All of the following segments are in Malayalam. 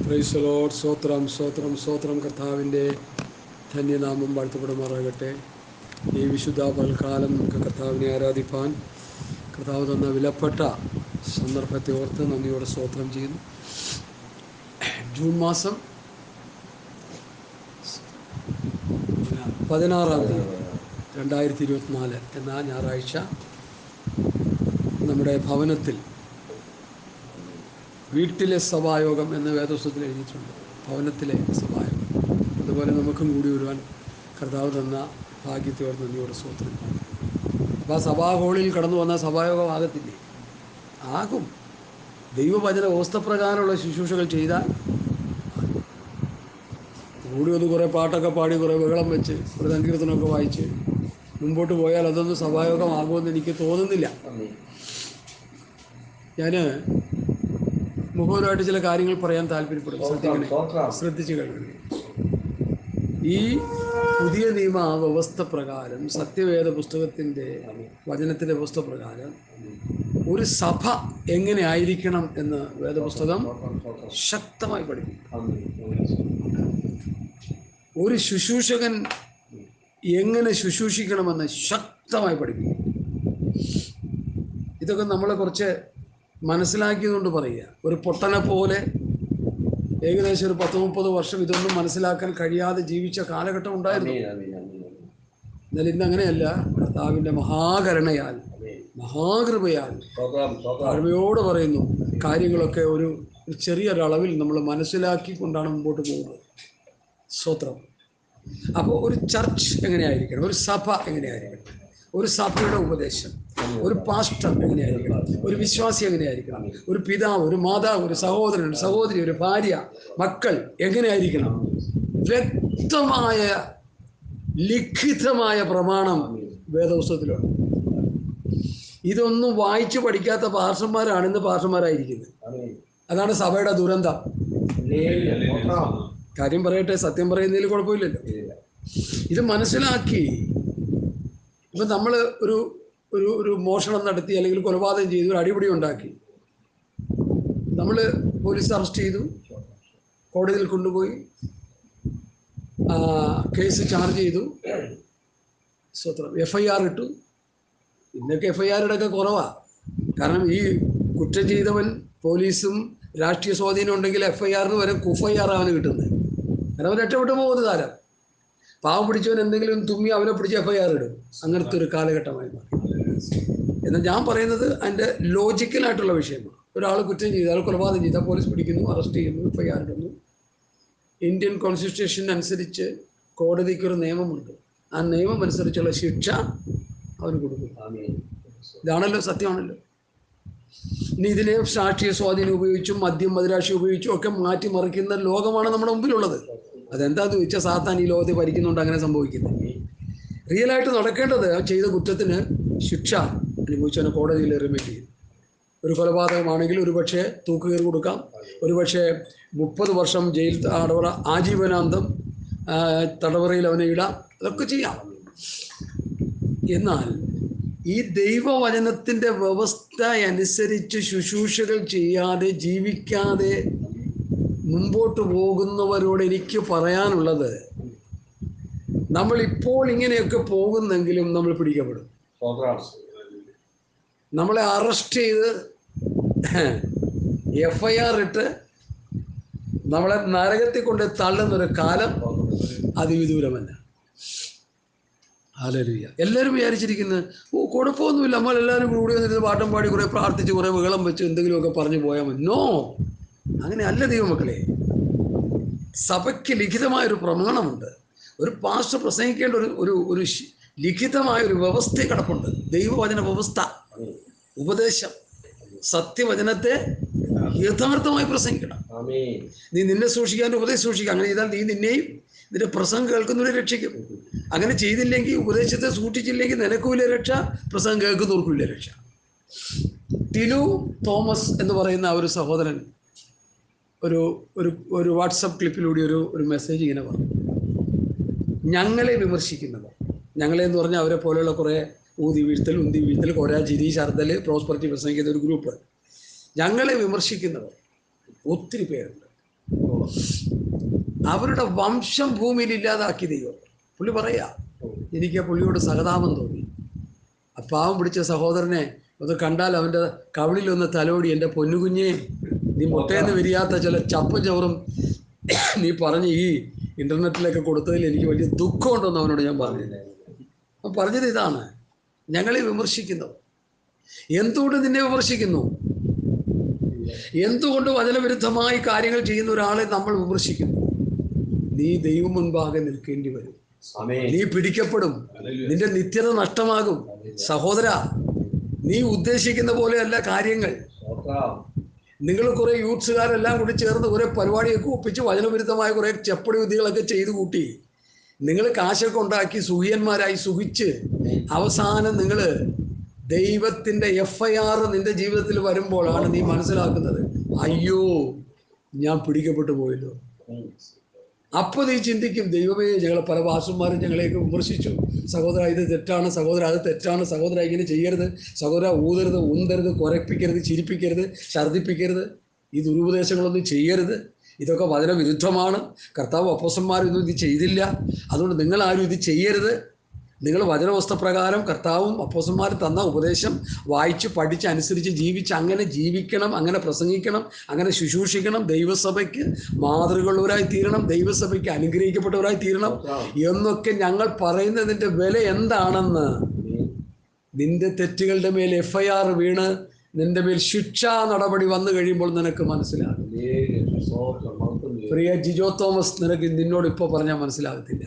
Praise the Lord. സ്തോത്രം സ്തോത്രം സ്തോത്രം. കർത്താവിൻ്റെ ധന്യനാമം വാഴ്ത്തപ്പെടുമാറാകട്ടെ. ഈ വിശുദ്ധ പൽക്കാലം നമുക്ക് കർത്താവിനെ ആരാധിപ്പാൻ കർത്താവ് തന്ന വിലപ്പെട്ട സന്ദർഭത്തെ ഓർത്ത് നന്ദിയോടെ സ്തോത്രം ചെയ്യുന്നു. ജൂൺ മാസം 16-ാം തീയതി 2024 എന്ന ഞായറാഴ്ച നമ്മുടെ ഭവനത്തിൽ വീട്ടിലെ സഭായോഗം എന്ന വേദപുസ്തകത്തിൽ എഴുതിയിട്ടുണ്ട്. ഭവനത്തിലെ സഭായോഗം. അതുപോലെ നമുക്കും കൂടി വരുവാൻ കർത്താവ് തന്ന ഭാഗ്യത്തോട് നന്ദിയോടെ സ്തോത്രം. അപ്പോൾ ആ സഭാ ഹോളിൽ കടന്നു വന്ന സഭായോഗം ആകത്തില്ലേ? ആകും. ദൈവവചന വ്യവസ്ഥപ്രകാരമുള്ള ശുശ്രൂഷകൾ ചെയ്താൽ കൂടി ഒന്ന് കുറേ പാട്ടൊക്കെ പാടി കുറേ ബഹളം വെച്ച് ഒരു സങ്കീർത്തനമൊക്കെ വായിച്ച് മുമ്പോട്ട് പോയാൽ അതൊന്നും സഭായോഗമാകുമെന്ന് എനിക്ക് തോന്നുന്നില്ല. ഞാൻ മുഖപരമായിട്ട് ചില കാര്യങ്ങൾ പറയാൻ താല്പര്യപ്പെടും. ശ്രദ്ധിച്ച് കേൾക്കണം. ഈ പുതിയ നിയമ വ്യവസ്ഥ പ്രകാരം, സത്യവേദ പുസ്തകത്തിൻ്റെ വചനത്തിൻ്റെ വ്യവസ്ഥ പ്രകാരം ഒരു സഭ എങ്ങനെ ആയിരിക്കണം എന്ന് വേദപുസ്തകം ശക്തമായി പഠിപ്പിക്കും. ഒരു ശുശ്രൂഷകൻ എങ്ങനെ ശുശ്രൂഷിക്കണമെന്ന് ശക്തമായി പഠിപ്പിക്കും. ഇതൊക്കെ നമ്മളെ കുറച്ച് മനസ്സിലാക്കിയതുകൊണ്ട് പറയുക. ഒരു പൊട്ടനെ പോലെ ഏകദേശം ഒരു 10-30 വർഷം ഇതൊന്നും മനസ്സിലാക്കാൻ കഴിയാതെ ജീവിച്ച കാലഘട്ടം ഉണ്ടായിരുന്നു. എന്നാൽ ഇന്ന് അങ്ങനെയല്ല. കർത്താവിൻ്റെ മഹാകരുണയാൽ, മഹാകൃപയാൽ, താഴ്മയോട് പറയുന്നു, കാര്യങ്ങളൊക്കെ ഒരു ചെറിയൊരളവിൽ നമ്മൾ മനസ്സിലാക്കിക്കൊണ്ടാണ് മുമ്പോട്ട് പോകുന്നത്. സ്തോത്രം. അപ്പോൾ ഒരു ചർച്ച് എങ്ങനെയായിരിക്കണം, ഒരു സഭ എങ്ങനെയായിരിക്കണം, ഒരു സഭയുടെ ഉപദേശം, ഒരു പാസ്റ്റർ എങ്ങനെയായിരിക്കണം, ഒരു വിശ്വാസി എങ്ങനെയായിരിക്കണം, ഒരു പിതാവ്, ഒരു മാതാവ്, ഒരു സഹോദരൻ, ഒരു സഹോദരി, ഒരു ഭാര്യ, മക്കൾ എങ്ങനെയായിരിക്കണം, വ്യക്തമായ ലിഖിതമായ പ്രമാണം വേദപുസ്തകത്തിലുണ്ട്. ഇതൊന്നും വായിച്ചു പഠിക്കാത്ത പാസ്റ്റർമാരാണ് ഇന്ന് പാസ്റ്റർമാരായിരിക്കുന്നത്. അതാണ് സഭയുടെ ദുരന്തം. കാര്യം പറയട്ടെ, സത്യം പറയുന്നതിൽ കുഴപ്പമില്ലല്ലോ. ഇത് മനസ്സിലാക്കി ഇപ്പം നമ്മൾ ഒരു മോഷണം നടത്തി അല്ലെങ്കിൽ കൊലപാതകം ചെയ്തു, ഒരു അടിപിടി ഉണ്ടാക്കി, നമ്മൾ പോലീസ് അറസ്റ്റ് ചെയ്തു, കോടതിയിൽ കൊണ്ടുപോയി കേസ് ചാർജ് ചെയ്തു, സ്വത്രം FIR ഇട്ടു. ഇന്നൊക്കെ FIR ഇടൊക്കെ കുറവാണ്. കാരണം ഈ കുറ്റം ചെയ്തവൻ പോലീസും രാഷ്ട്രീയ സ്വാധീനം ഉണ്ടെങ്കിൽ FIRന് വരെ കുഫൈആർ അവന് കിട്ടുന്നത്. കാരണം അവൻ രക്ഷപ്പെട്ടു പോകുന്ന കാലം. പാവം പിടിച്ചവൻ എന്തെങ്കിലും തുമ്മി അവനെ പിടിച്ച് FIR ഇടും. അങ്ങനത്തെ ഒരു കാലഘട്ടമായി മാറി. എന്നാൽ ഞാൻ പറയുന്നത് അതിൻ്റെ ലോജിക്കലായിട്ടുള്ള വിഷയമാണ്. ഒരാൾ കുറ്റം ചെയ്താൽ, കൊലപാതകം ചെയ്താൽ പോലീസ് പിടിക്കുന്നു, അറസ്റ്റ് ചെയ്യുന്നു, FIR ഇടുന്നു. ഇന്ത്യൻ കോൺസ്റ്റിറ്റ്യൂഷൻ അനുസരിച്ച് കോടതിക്കൊരു നിയമമുണ്ട്. ആ നിയമം അനുസരിച്ചുള്ള ശിക്ഷ അവന് കൊടുക്കും. ഇതാണല്ലോ, സത്യമാണല്ലോ. ഇനി ഇതിനെ രാഷ്ട്രീയ സ്വാധീനം ഉപയോഗിച്ചും മദ്യം മദിരാശി ഉപയോഗിച്ചും ഒക്കെ മാറ്റിമറിക്കുന്ന ലോകമാണ് നമ്മുടെ മുമ്പിലുള്ളത്. അതെന്താന്ന് ചോദിച്ചാൽ സാത്താൻ ഈ ലോകത്തെ ഭരിക്കുന്നുണ്ട് അങ്ങനെ സംഭവിക്കുന്നത്. റിയലായിട്ട് നടക്കേണ്ടത് ചെയ്ത കുറ്റത്തിന് ശിക്ഷ അനുഭവിച്ചവനെ കോടതിയിൽ റിമൈൻഡ് ചെയ്യും. ഒരു കൊലപാതകമാണെങ്കിൽ ഒരു പക്ഷേ തൂക്കുകയർ കൊടുക്കാം, ഒരു പക്ഷേ 30 വർഷം ജയിൽ തടവറ, ആജീവനാന്തം തടവറയിൽ അവനെ ഇടാം, അതൊക്കെ ചെയ്യാം. എന്നാൽ ഈ ദൈവവചനത്തിൻ്റെ വ്യവസ്ഥ അനുസരിച്ച് ശുശ്രൂഷകൾ ചെയ്യാതെ ജീവിക്കാതെ മുമ്പോട്ട് പോകുന്നവരോട് എനിക്ക് പറയാനുള്ളത്, നമ്മളിപ്പോൾ ഇങ്ങനെയൊക്കെ പോകുന്നെങ്കിലും നമ്മൾ പിടിക്കപ്പെടും. നമ്മളെ അറസ്റ്റ് ചെയ്ത് FIR ഇട്ട് നമ്മളെ നരകത്തിൽ കൊണ്ട് തള്ളുന്നൊരു കാലം അതിവിദൂരമല്ല. ഹല്ലേലൂയ. എല്ലാവരും വിചാരിച്ചിരിക്കുന്നത് കുഴപ്പമൊന്നുമില്ല, നമ്മളെല്ലാവരും കൂടി വന്നിരുന്ന് പാട്ടം പാടി കുറേ പ്രാർത്ഥിച്ച് കുറേ ബഹളം വെച്ച് എന്തെങ്കിലുമൊക്കെ പറഞ്ഞു പോയാൽ മതി. നോ, അങ്ങനെ അല്ല ദൈവമക്കളെ. സഭയ്ക്ക് ലിഖിതമായൊരു പ്രമാണമുണ്ട്. ഒരു പാസ്റ്റർ പ്രസംഗിക്കേണ്ട ഒരു ലിഖിതമായൊരു വ്യവസ്ഥ കിടപ്പുണ്ട്. ദൈവവചന വ്യവസ്ഥ, ഉപദേശം, സത്യവചനത്തെ യഥാർത്ഥമായി പ്രസംഗിക്കണം. നീ നിന്നെ സൂക്ഷിക്കാൻ ഉപദേശം സൂക്ഷിക്കുക. അങ്ങനെ ചെയ്താൽ നീ നിന്നെയും നിന്റെ പ്രസംഗം കേൾക്കുന്നവരെ രക്ഷിക്കും. അങ്ങനെ ചെയ്തില്ലെങ്കിൽ, ഉപദേശത്തെ സൂക്ഷിച്ചില്ലെങ്കിൽ നിനക്കുമില്ല രക്ഷ, പ്രസംഗം കേൾക്കുന്നവർക്കുമില്ല രക്ഷ. ടിലു തോമസ് എന്ന് പറയുന്ന ഒരു സഹോദരൻ ഒരു വാട്സപ്പ് ക്ലിപ്പിലൂടെ ഒരു മെസ്സേജ് ഇങ്ങനെ പറഞ്ഞു. ഞങ്ങളെ വിമർശിക്കുന്നവർ, ഞങ്ങളെ എന്ന് പറഞ്ഞാൽ അവരെ പോലെയുള്ള കുറേ ഊതി വീഴ്ത്തൽ കൊരാ ചിരി ശർദ്ദൽ പ്രോസ്പെറിറ്റി പ്രസംഗിക്കുന്ന ഒരു ഗ്രൂപ്പ്, ഞങ്ങളെ വിമർശിക്കുന്നവർ ഒത്തിരി പേരുണ്ട്. അവരുടെ വംശം ഭൂമിയിൽ ഇല്ലാതാക്കി ദൈവം. പുള്ളി പറയാ, എനിക്ക് പുള്ളിയോട് സഹതാപം തോന്നി. ആ പാവം പിടിച്ച സഹോദരനെ ഒന്ന് കണ്ടാൽ അവൻ്റെ കവിളിലൊന്ന് തലോടി, എൻ്റെ പൊന്നുകുഞ്ഞേ, നീ മുട്ടയെന്ന് വിരിയാത്ത ചില ചപ്പും ചവറും നീ പറഞ്ഞ് ഈ ഇൻ്റർനെറ്റിലൊക്കെ കൊടുത്തതിൽ എനിക്ക് വലിയ ദുഃഖമുണ്ടെന്ന് അവനോട് ഞാൻ പറഞ്ഞില്ല. അവൻ പറഞ്ഞത് ഇതാണ്, ഞങ്ങളെ വിമർശിക്കുന്നു. എന്തുകൊണ്ട് നിന്നെ വിമർശിക്കുന്നു? എന്തുകൊണ്ട് വചനവിരുദ്ധമായി കാര്യങ്ങൾ ചെയ്യുന്ന ഒരാളെ നമ്മൾ വിമർശിക്കുന്നു? നീ ദൈവം മുൻപാകെ നിൽക്കേണ്ടി വരും. നീ പിടിക്കപ്പെടും. നിന്റെ നിത്യത നഷ്ടമാകും. സഹോദര, നീ ഉദ്ദേശിക്കുന്ന പോലെയല്ല കാര്യങ്ങൾ. നിങ്ങൾ കുറെ യൂത്ത്സുകാരെല്ലാം കൂടി ചേർന്ന് കുറെ പരിപാടിയൊക്കെ ഒപ്പിച്ച് വചനവിരുദ്ധമായ കുറെ ചെപ്പടി വിദ്യകളൊക്കെ ചെയ്തു കൂട്ടി നിങ്ങൾ കാശൊക്കെ ഉണ്ടാക്കി സുഖിയന്മാരായി സുഖിച്ച് അവസാനം നിങ്ങൾ ദൈവത്തിൻ്റെ FIR നിന്റെ ജീവിതത്തിൽ വരുമ്പോഴാണ് നീ മനസ്സിലാക്കുന്നത്, അയ്യോ ഞാൻ പിടിക്കപ്പെട്ടു പോയല്ലോ. അപ്പോൾ നീ ചിന്തിക്കും, ദൈവമേ, ഞങ്ങളെ പല ഭാഷന്മാരും ഞങ്ങളെയൊക്കെ വിമർശിച്ചു. സഹോദര ഇത് തെറ്റാണ്, സഹോദര അത് തെറ്റാണ്, സഹോദര ഇങ്ങനെ ചെയ്യരുത്, സഹോദര ഊതരുത്, ഉന്തരുത്, കുരപ്പിക്കരുത്, ചിരിപ്പിക്കരുത്, ഛർദ്ദിപ്പിക്കരുത്, ഈ ദുരുപദേശങ്ങളൊന്നും ചെയ്യരുത്, ഇതൊക്കെ വചനവിരുദ്ധമാണ്. കർത്താവ് അപ്പോസ്തലന്മാരൊന്നും ഇത് ചെയ്തില്ല, അതുകൊണ്ട് നിങ്ങളാരും ഇത് ചെയ്യരുത്. നിങ്ങൾ വചനവസ്തുപ്രകാരം കർത്താവും അപ്പോസ്തലന്മാരും തന്ന ഉപദേശം വായിച്ച് പഠിച്ച് അനുസരിച്ച് ജീവിച്ച് അങ്ങനെ ജീവിക്കണം, അങ്ങനെ പ്രസംഗിക്കണം, അങ്ങനെ ശുശ്രൂഷിക്കണം, ദൈവസഭയ്ക്ക് മാതൃകയുള്ളവരായി തീരണം, ദൈവസഭയ്ക്ക് അനുഗ്രഹിക്കപ്പെട്ടവരായി തീരണം എന്നൊക്കെ ഞങ്ങൾ പറയുന്നതിൻ്റെ വില എന്താണെന്ന് നിന്റെ തെറ്റുകളുടെ മേൽ FIR വീണ് നിന്റെ മേൽ ശിക്ഷാ നടപടി വന്നു കഴിയുമ്പോൾ നിനക്ക് മനസ്സിലാകും. പ്രിയ ജിജോ തോമസ്, നിന്നോട് ഇപ്പോൾ പറഞ്ഞാൽ മനസ്സിലാകത്തില്ല.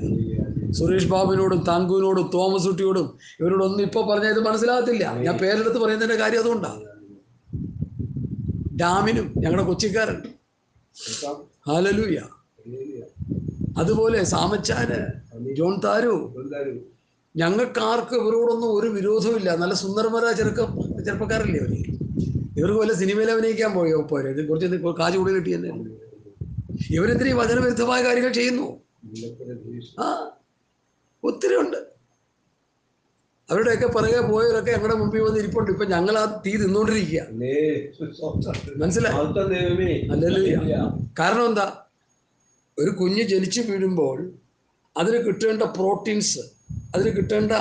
സുരേഷ് ബാബുവിനോടും താങ്കുവിനോടും തോമസ് കുട്ടിയോടും ഇവരോടൊന്നും ഇപ്പോൾ പറഞ്ഞാൽ ഇത് മനസ്സിലാകത്തില്ല. ഞാൻ പേരെടുത്ത് പറയുന്നതിൻ്റെ കാര്യം അതുകൊണ്ടാണ്. ഡാമിനും ഞങ്ങളുടെ കൊച്ചിക്കാരൻ, ഹല്ലേലൂയ. അതുപോലെ സാമച്ചാന്, ജോൺ താരു, ഞങ്ങൾക്കാർക്ക് ഇവരോടൊന്നും ഒരു വിരോധമില്ല. നല്ല സുന്ദരന്മാരായ ചെറുപ്പക്കാരല്ലേ അവർ. ഇവർക്ക് വല്ല സിനിമയിൽ അഭിനയിക്കാൻ പോയോ പോരെ? കുറച്ച് കാശ് കൂടുതൽ കിട്ടി തന്നെ. ഇവരെന്തിനീ വചനവിരുദ്ധമായ കാര്യങ്ങൾ ചെയ്യുന്നു? ഒത്തിരി ഉണ്ട്. അവരുടെയൊക്കെ പിറകെ പോയവരൊക്കെ ഞങ്ങളുടെ മുമ്പിൽ വന്ന് ഇരിപ്പുണ്ട്. ഇപ്പൊ ഞങ്ങൾ ആ തീ തിന്നുകൊണ്ടിരിക്കുക. മനസ്സിലായി? കാരണം എന്താ? ഒരു കുഞ്ഞ് ജനിച്ചു വീഴുമ്പോൾ അതിന് കിട്ടേണ്ട പ്രോട്ടീൻസ്, അതിന് കിട്ടേണ്ട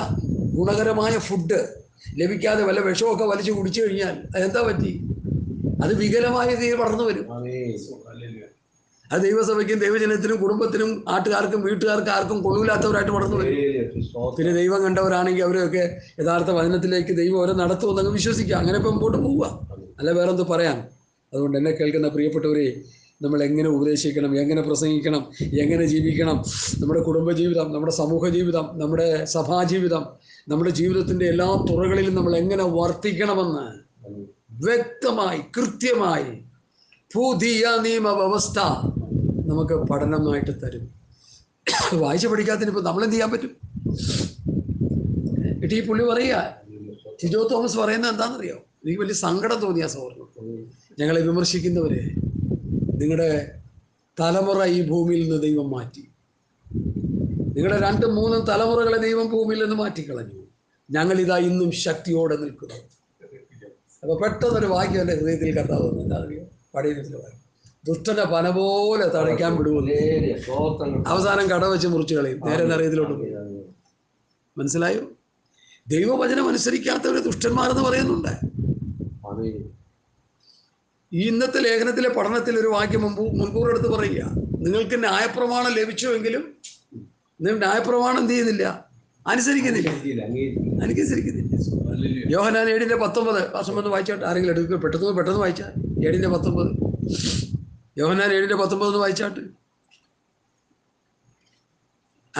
ഗുണകരമായ ഫുഡ് ലഭിക്കാതെ വല്ല വിഷമൊക്കെ വലിച്ചു കുടിച്ചു കഴിഞ്ഞാൽ അതെന്താ പറ്റി? അത് വികലമായ രീതിയിൽ വളർന്നു വരും. അത് ദൈവസഭയ്ക്കും ദൈവജനത്തിനും കുടുംബത്തിനും നാട്ടുകാർക്കും വീട്ടുകാർക്കും ആർക്കും കൊള്ളൂലാത്തവരായിട്ട് വളർന്നു വരും. പിന്നെ ദൈവം കണ്ടവരാണെങ്കിൽ അവരൊക്കെ യഥാർത്ഥ വചനത്തിലേക്ക് ദൈവം അവരെ നടത്തുമെന്നങ്ങ് വിശ്വസിക്കുക. അങ്ങനെ ഇപ്പം മുമ്പോട്ട് പോവുക, അല്ല വേറെന്ത് പറയാൻ. അതുകൊണ്ട് എന്നെ കേൾക്കുന്ന പ്രിയപ്പെട്ടവരെ, നമ്മൾ എങ്ങനെ ഉപദേശിക്കണം, എങ്ങനെ പ്രസംഗിക്കണം, എങ്ങനെ ജീവിക്കണം, നമ്മുടെ കുടുംബജീവിതം, നമ്മുടെ സമൂഹ ജീവിതം, നമ്മുടെ സഭാജീവിതം, നമ്മുടെ ജീവിതത്തിൻ്റെ എല്ലാ തുറകളിലും നമ്മൾ എങ്ങനെ വർത്തിക്കണമെന്ന് വ്യക്തമായി കൃത്യമായി പുതിയ നിയമവ്യവസ്ഥ നമുക്ക് പഠനമായിട്ട് തരും. വായിച്ച് പഠിക്കാത്തതിന് ഇപ്പം നമ്മളെന്ത് ചെയ്യാൻ പറ്റും? എന്നിട്ട് ഈ പുള്ളി പറയുക, ജിജോ തോമസ് പറയുന്നത് എന്താണെന്നറിയോ? എനിക്ക് വലിയ സങ്കടം തോന്നിയ സഹോദരൻ, ഞങ്ങളെ വിമർശിക്കുന്നവരെ, നിങ്ങളുടെ തലമുറ ഈ ഭൂമിയിൽ നിന്ന് ദൈവം മാറ്റി. നിങ്ങളുടെ 2-3 തലമുറകളെ ദൈവം ഭൂമിയിൽ നിന്ന് മാറ്റിക്കളഞ്ഞു. ഞങ്ങളിതാ ഇന്നും ശക്തിയോടെ നിൽക്കുന്നു. അപ്പൊ പെട്ടെന്നൊരു വാക്യം എൻ്റെ ഹൃദയത്തിൽ കർത്താവ് വന്നു. എന്താ അറിയോ? പടയത്തിൽ വാക്യം, ദുഷ്ടന്റെ പന പോലെ തടയ്ക്കാൻ വിടുവല്ലോ, അവസാനം കട വെച്ച് മുറിച്ചു കളയും, നേരെ നരകത്തിലോട്ട് പോകും. മനസ്സിലായോ? ദൈവവചനം അനുസരിക്കാത്തവരെ ദുഷ്ടന്മാരെന്ന് പറയുന്നുണ്ട്. ഈ ഇന്നത്തെ ലേഖനത്തിലെ പഠനത്തിൽ ഒരു വാക്യം മുൻകൂറെടുത്ത് പറയുക, നിങ്ങൾക്ക് ന്യായപ്രമാണം ലഭിച്ചുവെങ്കിലും നിങ്ങൾ ന്യായപ്രമാണം എന്ത് ചെയ്യുന്നില്ല? അനുസരിക്കുന്നില്ല. യോഹന്നാൻ 7:19 വർഷം വന്ന് വായിച്ചാട്ട് ആരെങ്കിലും എടുക്കുക? പെട്ടെന്ന് വായിച്ചാൽ 7:19. യോഹന്നാൻ 7:19 വായിച്ചാട്ട്.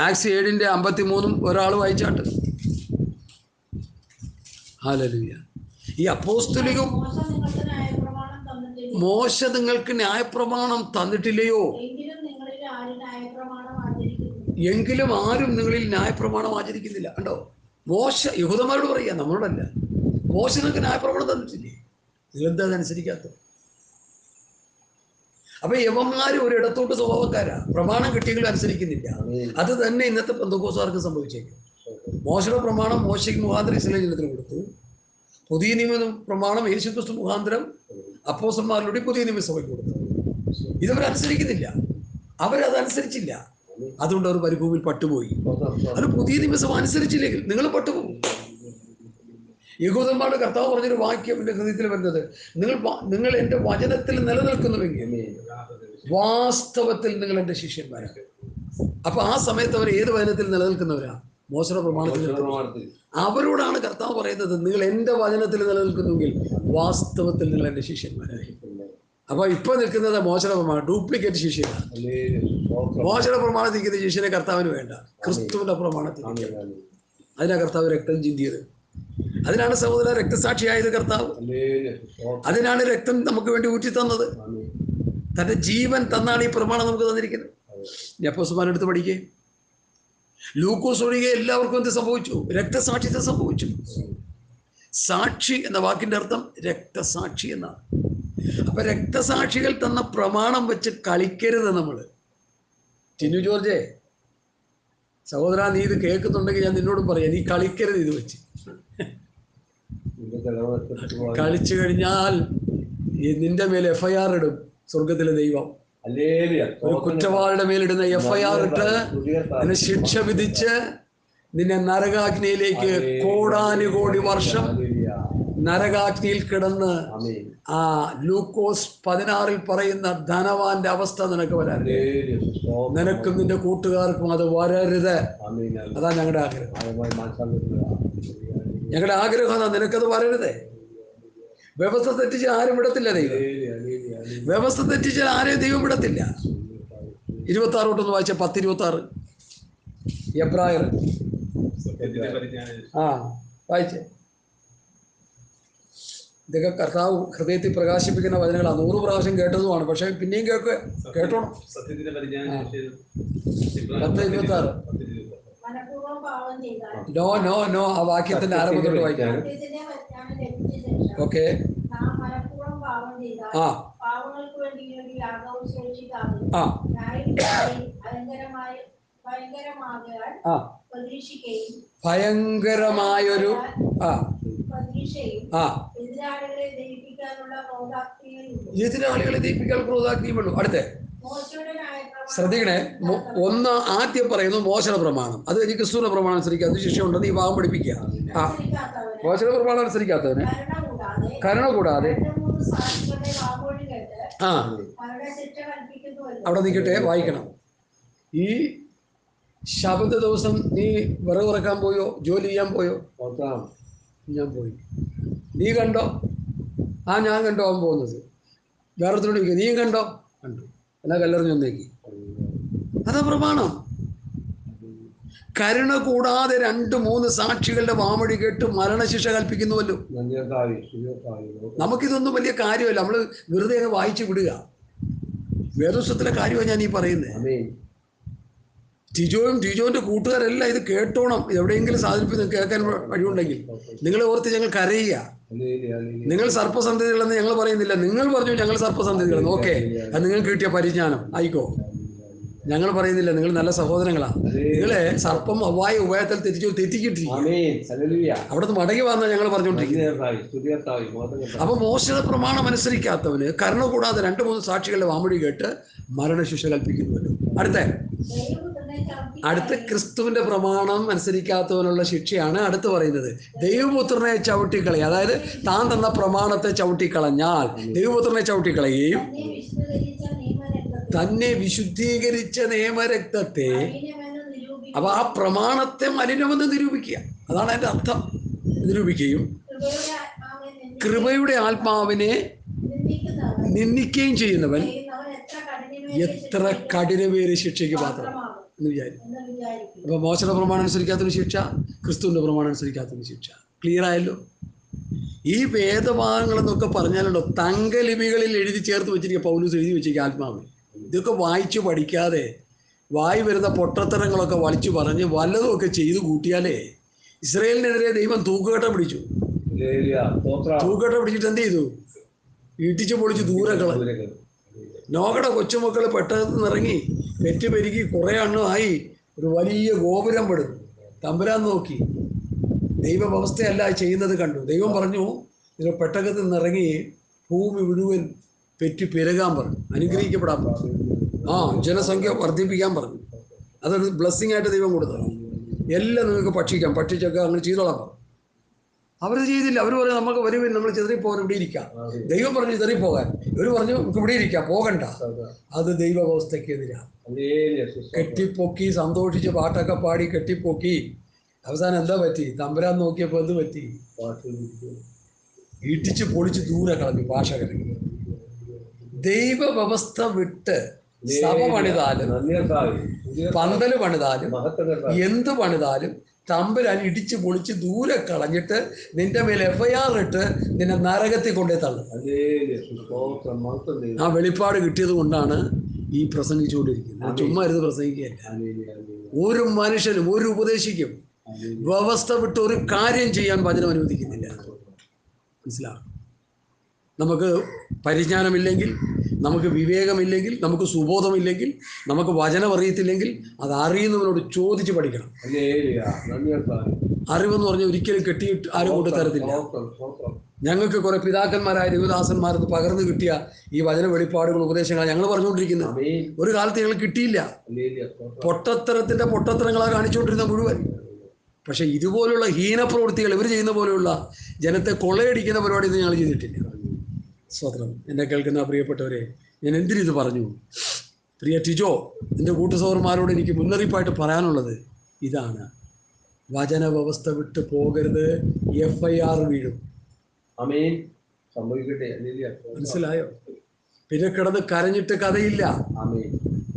ആക്സ് 7:53 ഒരാൾ വായിച്ചാട്ട്. ഹല്ലേലൂയ. ഈ അപ്പോസ്തലികം മോശ നിങ്ങൾക്ക് ന്യായപ്രമാണം തന്നിട്ടില്ലയോ? എങ്കിലും ആരും നിങ്ങളിൽ ന്യായപ്രമാണം ആചരിക്കുന്നില്ല. കണ്ടോ? മോശ യഹൂദന്മാരോട് പറയുക, നമ്മളോടല്ല. മോശ നിങ്ങൾക്ക് ന്യായപ്രമാണം തന്നിട്ടില്ലേ? നിങ്ങളെന്താ അതനുസരിക്കാത്തത്? അപ്പൊ യവന്മാര് ഒരിടത്തോട്ട് സ്വഭാവക്കാരാ, പ്രമാണം കിട്ടിയെങ്കിലും അനുസരിക്കുന്നില്ല. അത് തന്നെ ഇന്നത്തെ പെന്തക്കോസ്തുകാർക്ക് സംഭവിച്ചേക്കും. മോശയുടെ പ്രമാണം മോശയ്ക്ക് മുഖാന്തരം ഇസ്രായേൽ ജനത്തിന് കൊടുത്തു. പുതിയ നിയമ പ്രമാണം യേശുക്രിസ്തു മുഖാന്തരം അപ്പോസ്തലന്മാരിലൂടെ പുതിയ നിയമസഭയ്ക്ക് കൊടുത്തു. ഇതവരനുസരിക്കുന്നില്ല, അവരതനുസരിച്ചില്ല. അതുകൊണ്ട് അവർ മരുഭൂമിയിൽ പട്ടുപോയി. അത് പുതിയ നിയമം അനുസരിച്ചില്ലെങ്കിൽ നിങ്ങൾ പട്ടുപോകും. യഹൂദന്മാരുടെ കർത്താവ് പറഞ്ഞൊരു വാക്യം എൻ്റെ ഹൃദയത്തിൽ വരുന്നത്, നിങ്ങൾ എൻ്റെ വചനത്തിൽ നിലനിൽക്കുന്നുവെങ്കിൽ വാസ്തവത്തിൽ നിങ്ങൾ എൻ്റെ ശിഷ്യന്മാരാണ്. അപ്പൊ ആ സമയത്ത് അവർ ഏത് വചനത്തിൽ നിലനിൽക്കുന്നവരാ? മോശയുടെ പ്രമാണത്തിൽ. അവരോടാണ് കർത്താവ് പറയുന്നത്, നിങ്ങൾ എൻ്റെ വചനത്തിൽ നിലനിൽക്കുന്നുവെങ്കിൽ വാസ്തവത്തിൽ നിങ്ങൾ എൻ്റെ ശിഷ്യന്മാരായി. അപ്പൊ ഇപ്പൊ നിൽക്കുന്നത് മോശയുടെ പ്രമാണം, ഡ്യൂപ്ലിക്കേറ്റ് ശിഷ്യനാണ്. മോശയുടെ പ്രമാണത്തിൽ നിൽക്കുന്ന ശിഷ്യനെ കർത്താവിന് വേണ്ട, ക്രിസ്തുവിന്റെ പ്രമാണത്തിൽ. അതിനാ കർത്താവ് രക്തം ചിന്തിയത്, അതിനാണ് സഹോദര രക്തസാക്ഷിയായത് കർത്താവ്. അതിനാണ് രക്തം നമുക്ക് വേണ്ടി ഊറ്റി തന്നത്. തന്റെ ജീവൻ തന്നാണ് ഈ പ്രമാണം നമുക്ക് തന്നിരിക്കുന്നത്. അപ്പോസ്തലന്മാരുടെ അടുത്ത് പഠിക്കേ, ലൂക്കോസ് ഒഴികെ എല്ലാവർക്കും എന്ത് സംഭവിച്ചു? രക്തസാക്ഷിത്വം സംഭവിച്ചു. സാക്ഷി എന്ന വാക്കിന്റെ അർത്ഥം രക്തസാക്ഷി എന്നാണ്. അപ്പൊ രക്തസാക്ഷികൾ തന്ന പ്രമാണം വെച്ച് കളിക്കരുത് നമ്മള്. ടിനു ജോർജേ, സഹോദരാ, നീ ഇത് കേൾക്കുന്നുണ്ടെങ്കിൽ ഞാൻ നിന്നോടും പറയാം, നീ കളിക്കരുത് ഇത് വെച്ച്. കളിച്ചു കഴിഞ്ഞാൽ നിന്റെ മേൽ FIR ഇടും സ്വർഗത്തിലെ ദൈവം. ഒരു കുറ്റവാളിയുടെ മേലിടുന്ന FIR ഇട്ട് നിന്നെ ശിക്ഷ വിധിച്ച് നിന്നെ നരകാഗ്നിയിലേക്ക് കോടാനുകോടി വർഷം നരകാഗ്നിയിൽ കിടന്ന് ആ ലൂക്കോസ് 16 പറയുന്ന ധനവാന്റെ അവസ്ഥ നിനക്ക് വരാൻ, നിനക്കും നിന്റെ കൂട്ടുകാർക്കും അത് വരരുത്. അതാ ഞങ്ങളുടെ ആഗ്രഹം. ഞങ്ങളുടെ ആഗ്രഹം അതാ, നിനക്കത് വരരുതേ. വ്യവസ്ഥ തെറ്റിച്ചാൽ ആരും വിടത്തില്ല ദൈവം. വ്യവസ്ഥ തെറ്റിച്ചാൽ ആരെയും ദൈവം വിടത്തില്ല. 26 വായിച്ച 10:26 എബ്രായർ. വായിച്ചേ. ഇതൊക്കെ കർത്താവ് ഹൃദയത്തിൽ പ്രകാശിപ്പിക്കുന്ന വചനങ്ങളാണ്. 100 പ്രാവശ്യം കേട്ടതുമാണ്, പക്ഷെ പിന്നെയും കേട്ടോണം. 10:26. നോ ആ വാക്യത്തിന്റെ ആരംഭത്തോട്ട് വായിക്കാം. ഓക്കെ. ഭയങ്കരമായൊരു എതിരാളികളെ ദഹിപ്പിക്കാൻ ക്രോധാഗ്നിയുമുള്ളൂ. അടുത്തേ ശ്രദ്ധിക്കണേ. ആദ്യം പറയുന്നു മോശയുടെ പ്രമാണം, അത് കഴിഞ്ഞ് ക്രിസ്തുവിന്റെ പ്രമാണം അനുസരിക്കുക. അത് ശിക്ഷയുണ്ടെന്ന് ഈ ഭാഗം പഠിപ്പിക്കുക. മോശയുടെ പ്രമാണം അനുസരിക്കാത്തവന് കരുണ കൂടാതെ അവിടെ നിൽക്കട്ടെ, വായിക്കണം. ഈ ശബദ ദിവസം നീ വിറക് ഉറക്കാൻ പോയോ? ജോലി ചെയ്യാൻ പോയോ? ഞാൻ പോയി. നീ കണ്ടോ? ഞാൻ കണ്ടോ അവൻ പോകുന്നത്. വേറെത്തോട് ചോദിക്കുക, നീ കണ്ടോ? കണ്ടു. എന്നാ കല്ലെറിഞ്ഞ് ഒന്നേക്ക്. അതാ പ്രമാണം. കരുണ കൂടാതെ 2-3 സാക്ഷികളുടെ വാമൊഴി കേട്ട് മരണശിക്ഷ കൽപ്പിക്കുന്നുവല്ലോ. നമുക്കിതൊന്നും വലിയ കാര്യമല്ല, നമ്മൾ വെറുതെ അങ്ങ് വായിച്ചു വിടുക. വേദപുസ്തകത്തിലെ കാര്യമാണ് ഞാൻ ഈ പറയുന്നത്. ടിജോന്റെ കൂട്ടുകാരെല്ലാം ഇത് കേട്ടോണം. എവിടെയെങ്കിലും സാധിപ്പിച്ച് കേൾക്കാൻ വഴിയുണ്ടെങ്കിൽ നിങ്ങൾ ഓർത്ത് ഞങ്ങൾ കരയുക. നിങ്ങൾ സർപ്പസന്ധതികളെന്ന് ഞങ്ങൾ പറയുന്നില്ല. നിങ്ങൾ പറഞ്ഞു ഞങ്ങൾ സർപ്പസന്ധതികളെന്ന്. ഓക്കെ, അത് നിങ്ങൾക്ക് കിട്ടിയ പരിജ്ഞാനം ആയിക്കോ. ഞങ്ങൾ പറയുന്നില്ല, നിങ്ങൾ നല്ല സഹോദരങ്ങളാണ്. നിങ്ങളെ സർപ്പം അവ്വായ ഉപായത്തിൽ തെറ്റിക്കിട്ടിരിക്കും. അവിടുന്ന് മടങ്ങി വന്നാൽ ഞങ്ങൾ പറഞ്ഞുകൊണ്ടിരിക്കുന്നത്. അപ്പൊ മോശയുടെ പ്രമാണം അനുസരിക്കാത്തവന് കരുണ കൂടാതെ 2-3 സാക്ഷികളുടെ വാമൊഴി കേട്ട് മരണശിക്ഷ കൽപ്പിക്കുന്നുവല്ലോ. അടുത്ത ക്രിസ്തുവിന്റെ പ്രമാണം അനുസരിക്കാത്തവനുള്ള ശിക്ഷയാണ് അടുത്ത് പറയുന്നത്. ദൈവപുത്രനെ ചവിട്ടിക്കളി, അതായത് താൻ തന്ന പ്രമാണത്തെ ചവിട്ടിക്കളഞ്ഞാൽ ദൈവപുത്രനെ ചവിട്ടിക്കളയുകയും തന്നെ വിശുദ്ധീകരിച്ച നിയമരക്തത്തെ, അപ്പൊ ആ പ്രമാണത്തെ മലിനമെന്ന് നിരൂപിക്കുക, അതാണ് അതിന്റെ അർത്ഥം. നിരൂപിക്കുകയും കൃപയുടെ ആത്മാവിനെ നിന്ദിക്കുകയും ചെയ്യുന്നവൻ എത്ര കഠിനമേറിയ ശിക്ഷയ്ക്ക് പാത്രം എന്ന് വിചാരിക്കും. അപ്പൊ മോശയുടെ പ്രമാണം അനുസരിക്കാത്തൊരു ശിക്ഷ, ക്രിസ്തുവിന്റെ പ്രമാണം അനുസരിക്കാത്തൊരു ശിക്ഷ. ക്ലിയർ ആയല്ലോ? ഈ വേദഭാഗങ്ങളെന്നൊക്കെ പറഞ്ഞാലുണ്ടോ, തങ്കലിപികളിൽ എഴുതി ചേർത്ത് വെച്ചിരിക്കുക. പൗലോസ് എഴുതി വെച്ചിരിക്കുക ആത്മാവിൽ. ഇതൊക്കെ വായിച്ചു പഠിക്കാതെ വായി വരുന്ന പൊട്ടത്തരങ്ങളൊക്കെ വലിച്ചു പറഞ്ഞ് വല്ലതുമൊക്കെ ചെയ്തു കൂട്ടിയാലേ ഇസ്രായേലിനെതിരെ ദൈവം തൂക്കുകട്ട പിടിച്ചു. തൂക്കുകട്ട പിടിച്ചിട്ട് എന്ത് ചെയ്തു? ഇടിച്ചു പൊളിച്ച് ദൂരെ കളഞ്ഞു. നോക്കട കൊച്ചുമക്കൾ പെട്ടകത്ത് ഇറങ്ങി പെറ്റുപെരുക്കി കുറേ എണ്ണമായി ഒരു വലിയ ഗോപുരം പെടും. തമ്പുരാൻ നോക്കി, ദൈവവ്യവസ്ഥയല്ല ചെയ്യുന്നത് കണ്ടു. ദൈവം പറഞ്ഞു, നിങ്ങൾ പെട്ടകത്ത് നിന്നിറങ്ങി ഭൂമി മുഴുവൻ പെറ്റി പെരുകാൻ പറഞ്ഞു, അനുഗ്രഹിക്കപ്പെടാൻ പറഞ്ഞു. ജനസംഖ്യ വർദ്ധിപ്പിക്കാൻ പറഞ്ഞു. അതൊരു ബ്ലെസ്സിങ് ആയിട്ട് ദൈവം കൊടുത്തത്. എല്ലാം നിങ്ങൾക്ക് ഭക്ഷിക്കാം, ഭക്ഷിച്ചൊക്കെ അങ്ങനെ ചെയ്തോളാം പറഞ്ഞു. അവരത് ചെയ്തില്ല. അവർ പറഞ്ഞു നമുക്ക് വരുവിൻ, നമ്മൾ ചിതറിപ്പോകാൻ ഇവിടെ ഇരിക്കാം. ദൈവം പറഞ്ഞു ചിതറിപ്പോകാൻ, ഇവർ പറഞ്ഞു നമുക്ക് ഇവിടെ ഇരിക്കാം, പോകണ്ട. അത് ദൈവ വ്യവസ്ഥയ്ക്കെതിരാണ്. കെട്ടിപ്പൊക്കി സന്തോഷിച്ച് പാട്ടൊക്കെ പാടി കെട്ടിപ്പൊക്കി അവസാനം എന്താ പറ്റി? തമ്പുരാൻ നോക്കിയപ്പോൾ എന്ത് പറ്റി? ഇടിച്ച് പൊളിച്ച് ദൂരെ കളഞ്ഞു. ഭാഷ കളഞ്ഞു. ദൈവ വ്യവസ്ഥ വിട്ട് സഭ പണിതാലും പന്തല് പണിതാലും എന്ത് പണിതാലും തമ്പുരാൻ ഇടിച്ച് പൊളിച്ച് ദൂരെ കളഞ്ഞിട്ട് നിന്റെ മേൽ FIR ഇട്ട് നിന്നെ നരകത്തിൽ കൊണ്ടേ തള്ളും. ആ വെളിപ്പാട് കിട്ടിയത് കൊണ്ടാണ് ഈ പ്രസംഗിച്ചുകൊണ്ടിരിക്കുന്നത്. ചുമ്മാ ഇരുന്ന് പ്രസംഗിക്കുകയല്ല. ഒരു മനുഷ്യനും ഒരു ഉപദേശിക്കും വ്യവസ്ഥ വിട്ട് ഒരു കാര്യം ചെയ്യാൻ വചനം അനുവദിക്കുന്നില്ല. മനസ്സിലാവും. നമുക്ക് പരിജ്ഞാനമില്ലെങ്കിൽ, നമുക്ക് വിവേകമില്ലെങ്കിൽ, നമുക്ക് സുബോധമില്ലെങ്കിൽ, നമുക്ക് വചനം അറിയത്തില്ലെങ്കിൽ അത് അറിയുന്നവനോട് ചോദിച്ച് പഠിക്കണം. അറിവെന്ന് പറഞ്ഞാൽ ഒരിക്കലും കെട്ടിയിട്ട് ആരും കൊണ്ട് തരത്തില്ല. ഞങ്ങൾക്ക് കുറെ പിതാക്കന്മാരായ ദൈവദാസന്മാരെന്ന് പകർന്നു കിട്ടിയ ഈ വചന വെളിപ്പാടുകൾ ഉപദേശങ്ങളാണ് ഞങ്ങൾ പറഞ്ഞുകൊണ്ടിരിക്കുന്നത്. ഒരു കാലത്ത് ഞങ്ങൾ കിട്ടിയില്ല. പൊട്ടത്തരത്തിൻ്റെ പൊട്ടത്തരങ്ങളാണ് കാണിച്ചുകൊണ്ടിരുന്ന മുഴുവൻ. പക്ഷെ ഇതുപോലുള്ള ഹീനപ്രവൃത്തികൾ ഇവർ ചെയ്യുന്ന പോലെയുള്ള ജനത്തെ കൊള്ളയടിക്കുന്ന പരിപാടി ഇത് ഞങ്ങൾ ചെയ്തിട്ടില്ല. സ്വതന്ത്രം. എന്നെ കേൾക്കുന്ന പ്രിയപ്പെട്ടവരെ, ഞാൻ എന്തിനിത് പറഞ്ഞു? പ്രിയ ടിജോ, എൻ്റെ കൂട്ടുസഹോദരന്മാരോട് എനിക്ക് മുന്നറിയിപ്പായിട്ട് പറയാനുള്ളത് ഇതാണ്: വചന വ്യവസ്ഥ വിട്ട് പോകരുത്. FIR വീഴും. മനസ്സിലായോ? പിന്നെ കിടന്ന് കരഞ്ഞിട്ട് കഥയില്ല.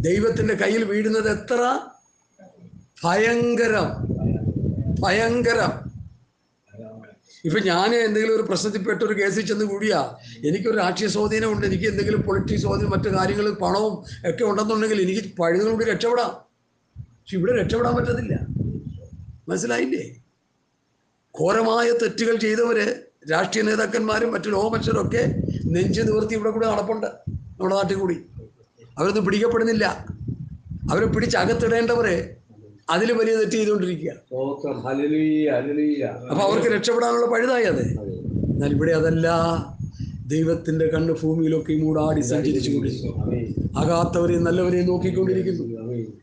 ദൈവത്തിൻ്റെ കയ്യിൽ വീഴുന്നത് എത്ര ഭയങ്കരം. ഇപ്പം ഞാൻ എന്തെങ്കിലും ഒരു പ്രശ്നത്തിൽപ്പെട്ട ഒരു കേസിൽ ചെന്ന് കൂടിയാ എനിക്കൊരു രാഷ്ട്രീയ സ്വാധീനമുണ്ട്, എനിക്ക് എന്തെങ്കിലും പൊളിറ്റിക്സ് സ്വാധീനം, മറ്റു കാര്യങ്ങൾ, പണവും ഒക്കെ ഉണ്ടെന്നുണ്ടെങ്കിൽ എനിക്ക് പഴുതുകൊണ്ട് രക്ഷപ്പെടാം. പക്ഷെ ഇവിടെ രക്ഷപ്പെടാൻ പറ്റത്തില്ല. മനസ്സിലായില്ലേ? ഘോരമായ തെറ്റുകൾ ചെയ്തവര്, രാഷ്ട്രീയ നേതാക്കന്മാരും മറ്റു ലോകമനുഷ്യരൊക്കെ നെഞ്ച് നിവർത്തി ഇവിടെ കൂടെ നടപ്പുണ്ട്. നമ്മുടെ നാട്ടിൽ കൂടി അവരൊന്നും പിടിക്കപ്പെടുന്നില്ല. അവരെ പിടിച്ചകത്തിടേണ്ടവരെ അതിൽ വലിയ തെറ്റ് ചെയ്തുകൊണ്ടിരിക്കുക. അപ്പൊ അവർക്ക് രക്ഷപ്പെടാനുള്ള പഴുതായി അത്. എന്നാൽ ഇവിടെ അതല്ല. ദൈവത്തിന്റെ കണ്ണ് ഭൂമിയിലൊക്കെ മൂടാടി സഞ്ചരിച്ചു കൊണ്ടിരിക്കുന്നു. ആകാത്തവരെയും നല്ലവരെയും നോക്കിക്കൊണ്ടിരിക്കുന്നു.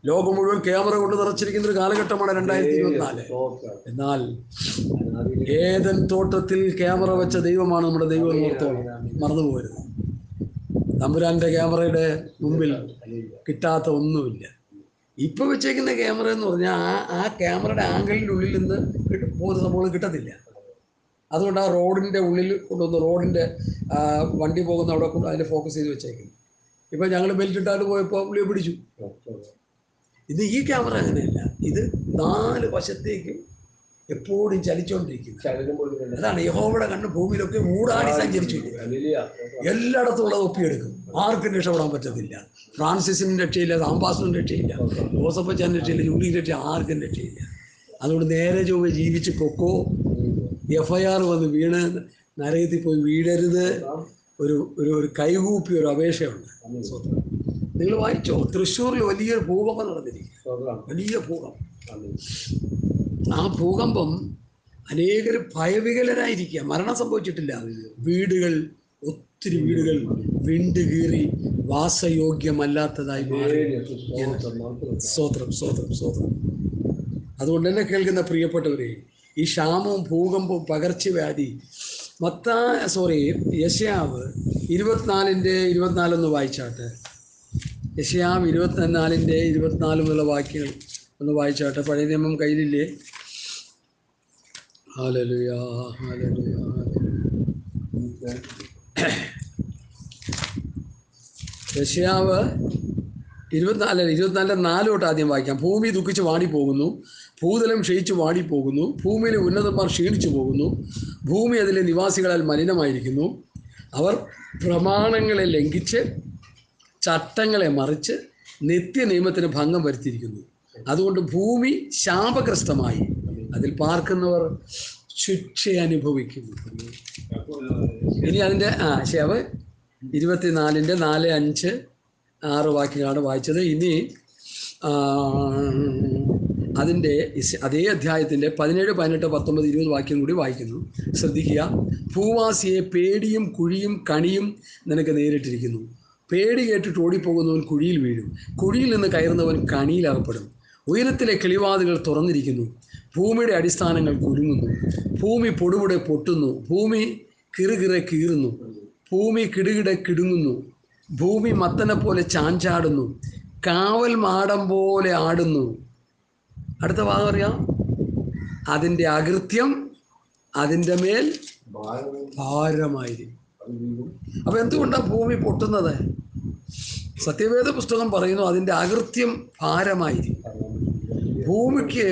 ലോകം മുഴുവൻ ക്യാമറ കൊണ്ട് നിറച്ചിരിക്കുന്ന ഒരു കാലഘട്ടമാണ് 2024. എന്നാൽ ഏദൻ തോട്ടത്തിൽ ക്യാമറ വെച്ച ദൈവമാണ് നമ്മുടെ ദൈവം. ഓർത്തോളം മറന്നുപോകരുത്. തമ്പുരാന്റെ ക്യാമറയുടെ മുമ്പിൽ കിട്ടാത്ത ഒന്നുമില്ല. ഇപ്പൊ വെച്ചേക്കുന്ന ക്യാമറ എന്ന് പറഞ്ഞാൽ ആ ക്യാമറയുടെ ആംഗിളിൻ്റെ ഉള്ളിൽ നിന്ന് പോകുന്ന സംഭവങ്ങൾ കിട്ടത്തില്ല. അതുകൊണ്ട് ആ റോഡിൻ്റെ ഉള്ളിൽ കൊണ്ടുവന്ന് റോഡിൻ്റെ വണ്ടി പോകുന്ന അവിടെ കൊണ്ട് അതിനെ ഫോക്കസ് ചെയ്ത് വെച്ചേക്കുന്നു. ഇപ്പം ഞങ്ങൾ ബെൽറ്റ് ഇട്ടാണ്ട് പോയപ്പോൾ പുള്ളിയെ പിടിച്ചു. ഇത് ഈ ക്യാമറ അങ്ങനെയല്ല. ഇത് 4 വശത്തേക്കും എപ്പോഴും ചലിച്ചുകൊണ്ടിരിക്കുന്നു. അതാണ് യഹോവയുടെ കണ്ണ് ഭൂമിയിലൊക്കെ മൂടാടി സഞ്ചരിച്ചു. എല്ലായിടത്തും ഉള്ളത് ഒപ്പിയെടുക്കും. ആർക്കും രക്ഷപ്പെടാൻ പറ്റത്തില്ല. ഫ്രാൻസിസിനും രക്ഷയില്ല, സാംബാസിനും രക്ഷയില്ല, ജോസഫച്ചാൻ രക്ഷയില്ല, ജൂലിയും രക്ഷ, ആർക്കും രക്ഷയില്ല. അതുകൊണ്ട് നേരെ ചൊവ്വ ജീവിച്ച് പൊക്കോ. FIR വന്ന് വീണ് നരകത്തിൽ പോയി വീഴരുത്. ഒരു കൈകൂപ്പി ഒരു അപേക്ഷയുണ്ട്. നിങ്ങൾ വായിച്ചോ? തൃശ്ശൂരിൽ വലിയൊരു ഭൂകമ്പം നടന്നിരിക്കും. വലിയ ഭൂകമ്പം. ആ ഭൂകമ്പം അനേകർ ഭയവികലരായിരിക്കുക. മരണം സംഭവിച്ചിട്ടില്ല. ഒത്തിരി വീടുകൾ വിണ്ടുകീറി വാസയോഗ്യമല്ലാത്തതായി മാറി. സ്തോത്രം. അതുകൊണ്ട് തന്നെ കേൾക്കുന്ന പ്രിയപ്പെട്ടവരെ, ഈ ക്ഷാമവും ഭൂകമ്പവും പകർച്ചവ്യാധി യെശയ്യാവ് 24:24 വായിച്ചാട്ടെ. യെശയ്യാവ് 24:24 മുതലുള്ള വാക്യങ്ങൾ ഒന്ന് വായിച്ചാട്ടെ. പഴയ നിയമം കയ്യിലില്ലേ? Hallelujah, hallelujah. യെശയ്യാവ് 24:4 തൊട്ട് ആദ്യം വായിക്കാം. ഭൂമി ദുഃഖിച്ച് വാടിപ്പോകുന്നു, ഭൂതലം ക്ഷയിച്ച് വാടിപ്പോകുന്നു, ഭൂമിയിലെ ഉന്നതന്മാർ ക്ഷീണിച്ചു പോകുന്നു, ഭൂമി അതിലെ നിവാസികളാൽ മലിനമായിരിക്കുന്നു. അവർ പ്രമാണങ്ങളെ ലംഘിച്ച് ചട്ടങ്ങളെ മറിച്ച് നിത്യനിയമത്തിന് ഭംഗം വരുത്തിയിരിക്കുന്നു. അതുകൊണ്ട് ഭൂമി ശാപഗ്രസ്തമായി, അതിൽ പാർക്കുന്നവർ ശിക്ഷ അനുഭവിക്കുന്നു. ഇനി അതിൻ്റെ ശേവ് 24:4, 5, 6 വാക്യങ്ങളാണ് വായിച്ചത്. ഇനി അതിൻ്റെ അതേ അധ്യായത്തിൻ്റെ 17, 18, 19, 20 വാക്യം കൂടി വായിക്കുന്നു. ശ്രദ്ധിക്കുക. ഭൂവാസിയെ പേടിയും കുഴിയും കണിയും നിനക്ക് നേരിട്ടിരിക്കുന്നു. പേടി കേട്ടിട്ട് ഓടിപ്പോകുന്നവൻ കുഴിയിൽ വീഴും, കുഴിയിൽ നിന്ന് കയറുന്നവൻ കണിയിൽ അകപ്പെടും. ഉയരത്തിലെ കിളിവാതിലുകൾ തുറന്നിരിക്കുന്നു, ഭൂമിയുടെ അടിസ്ഥാനങ്ങൾ കുലുങ്ങുന്നു, ഭൂമി പൊടുപൊടെ പൊട്ടുന്നു, ഭൂമി കിറുകിറെ കീറുന്നു, ഭൂമി കിടുകിടെ കിടുങ്ങുന്നു, ഭൂമി മത്തനെ പോലെ ചാഞ്ചാടുന്നു, കാവൽ മാടം പോലെ ആടുന്നു. അടുത്ത ഭാഗം അറിയാം. അതിൻ്റെ അകൃത്യം അതിൻ്റെ മേൽ ഭാരമായിരിക്കും. അപ്പം എന്തുകൊണ്ടാണ് ഭൂമി പൊട്ടുന്നത്? സത്യവേദ പുസ്തകം പറയുന്നു അതിൻ്റെ അകൃത്യം ഭാരമായിരിക്കും. ഭൂമിക്ക്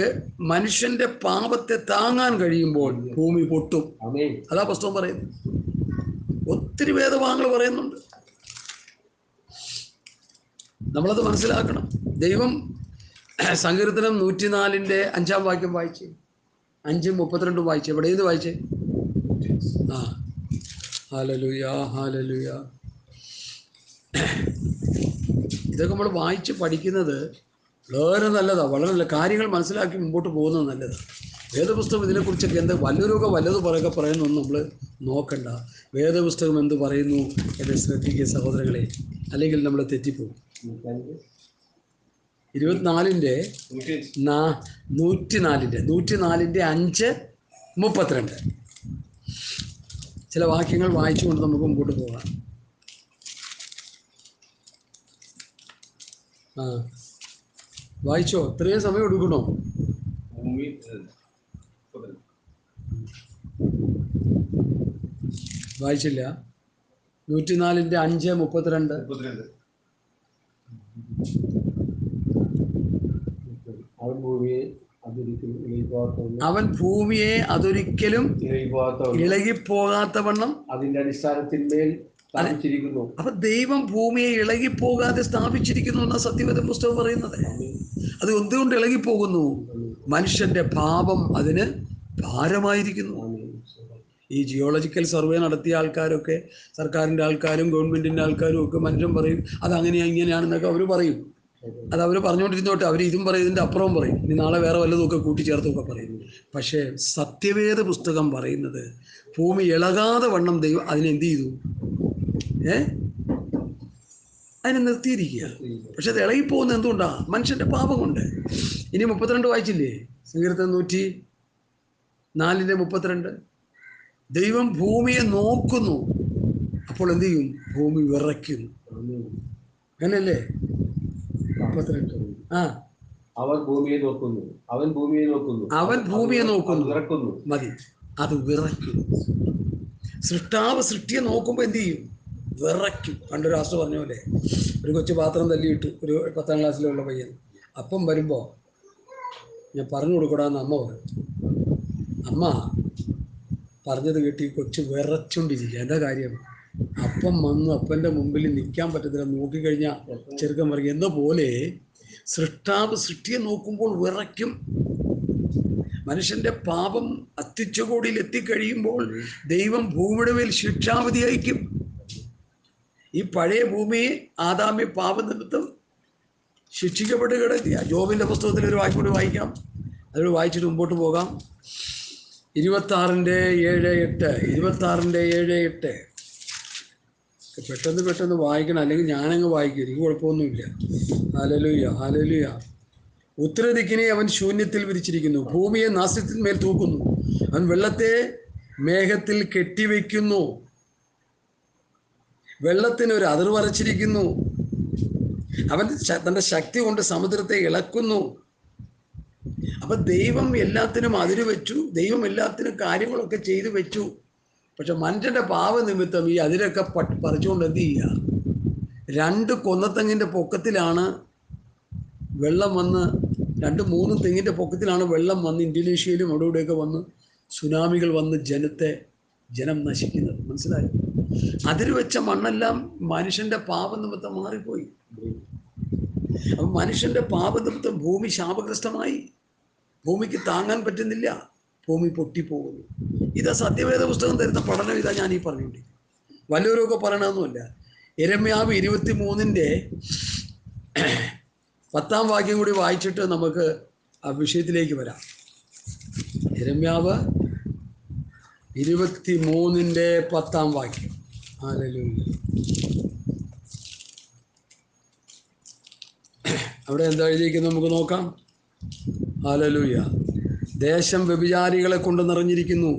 മനുഷ്യന്റെ പാപത്തെ താങ്ങാൻ കഴിയുമ്പോൾ ഭൂമി പൊട്ടും. അതാ പുസ്തകം പറയുന്നത്. ഒത്തിരി വേദഭാഗങ്ങൾ പറയുന്നുണ്ട്, നമ്മളത് മനസ്സിലാക്കണം. ദൈവം സങ്കീർത്തനം 104-ന്റെ 5-ാം വാക്യം വായിച്ചേ, 5:32 വായിച്ചേ. എവിടെ നിന്ന് വായിച്ചേ? Hallelujah, hallelujah. ഇതൊക്കെ നമ്മൾ വായിച്ച് പഠിക്കുന്നത് വളരെ നല്ലതാണ്, വളരെ നല്ല കാര്യങ്ങൾ മനസ്സിലാക്കി മുമ്പോട്ട് പോകുന്നത് നല്ലതാണ്. വേദപുസ്തകം ഇതിനെക്കുറിച്ചൊക്കെ എന്താ വല്ലതും പറയുന്നൊന്നും നമ്മൾ നോക്കണ്ട. വേദപുസ്തകം എന്ത് പറയുന്നു എന്ന് ശ്രദ്ധിക്കുക സഹോദരങ്ങളെ, അല്ലെങ്കിൽ നമ്മൾ തെറ്റിപ്പോകും. 104-ന്റെ 5:32 ചില വാക്യങ്ങൾ വായിച്ചുകൊണ്ട് നമുക്ക് മുമ്പോട്ട് പോകാം. വായിച്ചോ? ഇത്രയും സമയം എടുക്കണോ? വായിച്ചില്ല? 104-ന്റെ 5:32. അവൻ ഭൂമിയെ അതൊരിക്കലും ഇളകിപ്പോകാത്തവണ്ണം അതിന്റെ അടിസ്ഥാനത്തിന്മേൽ സ്ഥാപിച്ചിരിക്കുന്നു. അപ്പൊ ദൈവം ഭൂമിയെ ഇളകിപ്പോകാതെ സ്ഥാപിച്ചിരിക്കുന്നു എന്നാണ് സത്യവേദ പുസ്തകം പറയുന്നത്. അത് എന്തുകൊണ്ട് ഇളകിപ്പോകുന്നു? മനുഷ്യന്റെ പാപം അതിന് ഭാരമായിരിക്കുന്നു. ഈ ജിയോളജിക്കൽ സർവേ നടത്തിയ ആൾക്കാരൊക്കെ, സർക്കാരിൻ്റെ ആൾക്കാരും ഗവൺമെൻറ്റിൻ്റെ ആൾക്കാരും ഒക്കെ മനുഷ്യൻ പറയും അതങ്ങനെയാണ് ഇങ്ങനെയാണെന്നൊക്കെ അവർ പറയും. അത് അവർ പറഞ്ഞുകൊണ്ടിരുന്നോട്ടെ, അവർ ഇതും പറയും, ഇതിൻ്റെ അപ്പുറവും പറയും, ഇനി നാളെ വേറെ വല്ലതുമൊക്കെ കൂട്ടിച്ചേർത്തൊക്കെ പറയും. പക്ഷേ സത്യവേദ പുസ്തകം പറയുന്നത് ഭൂമി ഇളകാതെ വണ്ണം ദൈവം അതിനെന്ത് ചെയ്തു? അതിനെ നിർത്തിയിരിക്കുക. പക്ഷെ അത് ഇളകിപ്പോകുന്നത് എന്തുകൊണ്ടാണ്? മനുഷ്യൻ്റെ പാപം കൊണ്ട്. ഇനി 32 വായിച്ചില്ലേ? സങ്കീർത്തനം 104-ന്റെ 32. ദൈവം ഭൂമിയെ നോക്കുന്നു, അപ്പോൾ എന്ത് ചെയ്യും? ഭൂമി വിറയ്ക്കുന്നു. അങ്ങനല്ലേ? 32. അവൻ ഭൂമിയെ നോക്കുന്നു, അവൻ ഭൂമിയെ നോക്കുന്നു, മതി, അത് വിറയ്ക്കുന്നു. സൃഷ്ടാവ് സൃഷ്ടിയെ നോക്കുമ്പോൾ എന്ത് ചെയ്യും? വിറയ്ക്കും. പണ്ടൊരു ആസ്റ്റർ പറഞ്ഞ പോലെ ഒരു കൊച്ചു പാത്രം തല്ലിയിട്ടു, ഒരു 10ാം ക്ലാസ്സിലുള്ള പയ്യൻ. അപ്പം വരുമ്പോൾ ഞാൻ പറഞ്ഞു കൊടുക്കടാന്ന് അമ്മ പറഞ്ഞു. അമ്മ പറഞ്ഞത് കേട്ടി കൊച്ചു വിറച്ചുകൊണ്ടിരിക്കുക. എന്താ കാര്യം? അപ്പം വന്നു അപ്പൻ്റെ മുമ്പിൽ നിൽക്കാൻ പറ്റത്തില്ല, നോക്കിക്കഴിഞ്ഞാൽ ചെറുക്കൻ പറയും. എന്ന പോലെ സൃഷ്ടാവ് സൃഷ്ടിയെ നോക്കുമ്പോൾ വിറയ്ക്കും. മനുഷ്യന്റെ പാപം അത്യുച്ചകോടിയിൽ എത്തിക്കഴിയുമ്പോൾ ദൈവം ഭൂമിയുടെ മേൽ ശിക്ഷാവിധി അയക്കും. ഈ പഴയ ഭൂമിയെ ആദാമ്യ പാപനിമിത്തം ശിക്ഷിക്കപ്പെട്ട് കിടക്കുക. ജോബിൻ്റെ പുസ്തകത്തിൽ ഒരു വാക്യം വായിക്കാം, അതിലൂടെ വായിച്ചിട്ട് മുമ്പോട്ട് പോകാം. 26-ന്റെ 7-8 പെട്ടെന്ന് വായിക്കണം, അല്ലെങ്കിൽ ഞാനങ്ങ് വായിക്കും, എനിക്ക് കുഴപ്പമൊന്നുമില്ല. Hallelujah, hallelujah. ഉത്തരദിക്കിനെ അവൻ ശൂന്യത്തിൽ വിരിച്ചിരിക്കുന്നു, ഭൂമിയെ നാസ്യത്തിന്മേൽ തൂക്കുന്നു. അവൻ വെള്ളത്തെ മേഘത്തിൽ കെട്ടിവെക്കുന്നു, വെള്ളത്തിനൊരു അതിർ വരച്ചിരിക്കുന്നു. അവൻ തൻ്റെ ശക്തി കൊണ്ട് സമുദ്രത്തെ ഇളക്കുന്നു. അപ്പൊ ദൈവം എല്ലാത്തിനും അതിര് വെച്ചു, ദൈവം എല്ലാത്തിനും കാര്യങ്ങളൊക്കെ ചെയ്തു വെച്ചു. പക്ഷെ മനുഷ്യന്റെ പാപനിമിത്തം ഈ അതിരൊക്കെ പറിച്ചുകൊണ്ട് എന്ത് ചെയ്യുക? 2 കൊന്നത്തെങ്ങിൻ്റെ പൊക്കത്തിലാണ് വെള്ളം വന്ന്, 2-3 തെങ്ങിൻ്റെ പൊക്കത്തിലാണ് വെള്ളം വന്ന് ഇന്തോനേഷ്യയിലും അവിടെ ഇവിടെയൊക്കെ വന്ന് സുനാമികൾ വന്ന് ജനം നശിക്കുന്നത്. മനസ്സിലായോ? അതിര് വെച്ച മണ്ണെല്ലാം മനുഷ്യന്റെ പാപനിമിത്തം മാറിപ്പോയി. അപ്പം മനുഷ്യന്റെ പാപനിമിത്തം ഭൂമി ശാപഗ്രസ്തമായി, ഭൂമിക്ക് താങ്ങാൻ പറ്റുന്നില്ല, ഭൂമി പൊട്ടിപ്പോകുന്നു. ഇതാ സത്യവേദ പുസ്തകം തരുന്ന പഠനം. ഇതാ ഞാൻ ഈ പറഞ്ഞുകൊണ്ടിരിക്കുന്നത്. വല്ലവരൊക്കെ പറയണമെന്നുമല്ല. യെരമ്യാവ് 23-ന്റെ 10-ാം വാക്യം കൂടി വായിച്ചിട്ട് നമുക്ക് ആ വിഷയത്തിലേക്ക് വരാം. യിരെമ്യാവ് 23-ന്റെ 10-ാം വാക്യം. ഹല്ലേലൂയ. അവിടെ എന്താ എഴുതിയിരിക്കുന്നത് നമുക്ക് നോക്കാം. ഹല്ലേലൂയ. ദേശം വ്യഭിചാരികളെ കൊണ്ട് നിറഞ്ഞിരിക്കുന്നു,